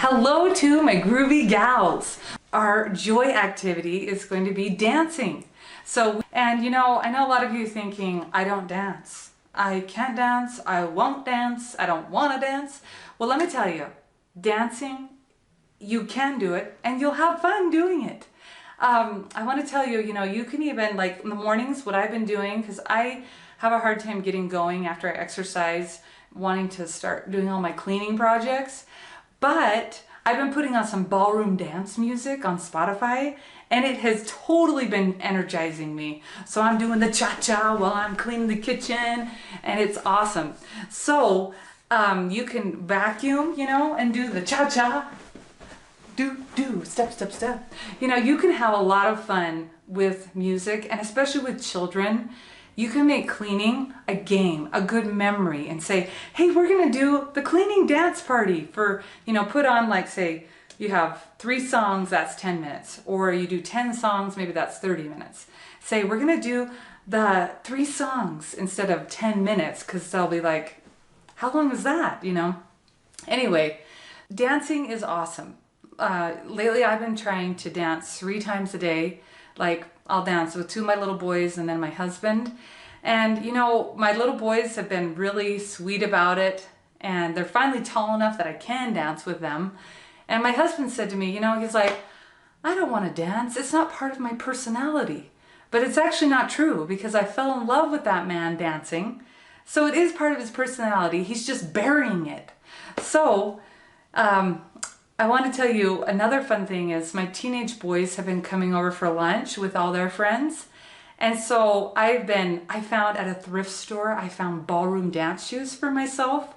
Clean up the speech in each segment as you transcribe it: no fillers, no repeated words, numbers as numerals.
Hello to my groovy gals. Our joy activity is going to be dancing. And you know, I know a lot of you thinking, I don't dance. I can't dance, I won't dance, I don't want to dance. Well, let me tell you, dancing, you can do it and you'll have fun doing it. I want to tell you, you can even, like in the mornings, what I've been doing, because I have a hard time getting going after I exercise, wanting to start doing all my cleaning projects. But I've been putting on some ballroom dance music on Spotify, and it has totally been energizing me. So I'm doing the cha-cha while I'm cleaning the kitchen, and it's awesome. So you can vacuum, and do the cha-cha. Do, step, step, step. You can have a lot of fun with music, and especially with children. You can make cleaning a game, a good memory, and say, hey, we're gonna do the cleaning dance party for, put on, like, say, you have 3 songs, that's 10 minutes, or you do 10 songs, maybe that's 30 minutes. Say, we're gonna do the 3 songs instead of 10 minutes, because they'll be like, how long is that, Anyway, dancing is awesome. Lately I've been trying to dance 3 times a day. Like, I'll dance with 2 of my little boys and then my husband. And my little boys have been really sweet about it, and they're finally tall enough that I can dance with them. And my husband said to me, he's like, I don't want to dance. It's not part of my personality. But it's actually not true, because I fell in love with that man dancing. So it is part of his personality. He's just burying it. So, I want to tell you another fun thing is my teenage boys have been coming over for lunch with all their friends. And so I found at a thrift store, I found ballroom dance shoes for myself.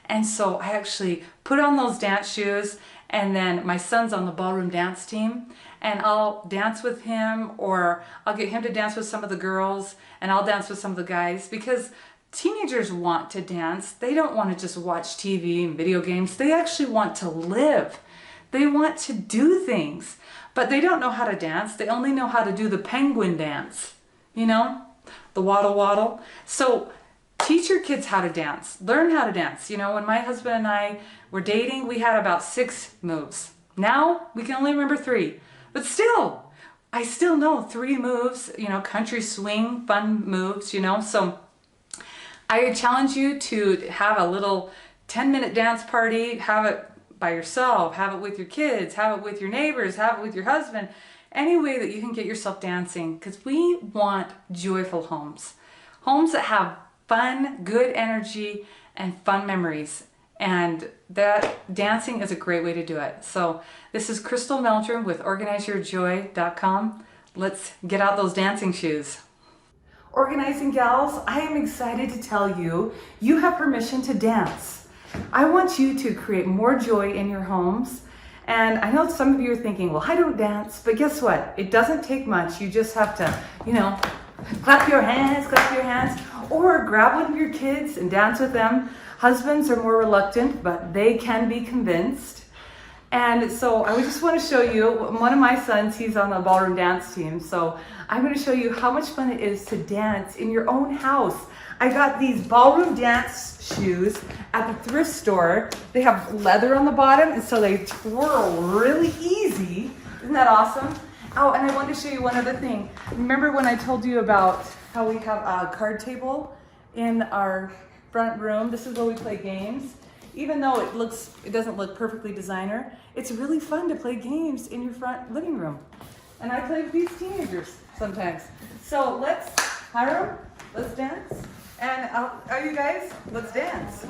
And so I actually put on those dance shoes, and then my son's on the ballroom dance team, and I'll dance with him, or I'll get him to dance with some of the girls, and I'll dance with some of the guys, because teenagers want to dance. They don't want to just watch TV and video games. They actually want to live. They want to do things, but they don't know how to dance. They only know how to do the penguin dance, the waddle waddle. So teach your kids how to dance. Learn how to dance. When my husband and I were dating, we had about 6 moves. Now we can only remember 3, but still, I still know 3 moves, country swing, fun moves, So I challenge you to have a little 10-minute dance party, have it by yourself, have it with your kids, have it with your neighbors, have it with your husband, any way that you can get yourself dancing, because we want joyful homes. Homes that have fun, good energy, and fun memories. And that dancing is a great way to do it. So this is Crystal Meldrum with OrganizeYourJoy.com. Let's get out those dancing shoes. Organizing gals, I am excited to tell you, you have permission to dance. I want you to create more joy in your homes. And I know some of you are thinking, well, I don't dance, but guess what? It doesn't take much. You just have to, clap your hands, or grab one of your kids and dance with them. Husbands are more reluctant, but they can be convinced. And so I just want to show you, one of my sons, he's on the ballroom dance team. So I'm going to show you how much fun it is to dance in your own house. I got these ballroom dance shoes at the thrift store. They have leather on the bottom, and so they twirl really easy. Isn't that awesome? Oh, and I wanted to show you one other thing. Remember when I told you about how we have a card table in our front room? This is where we play games. Even though it doesn't look perfectly designer, it's really fun to play games in your front living room. And I play with these teenagers sometimes. So Hiram, let's dance. And are you guys? Let's dance.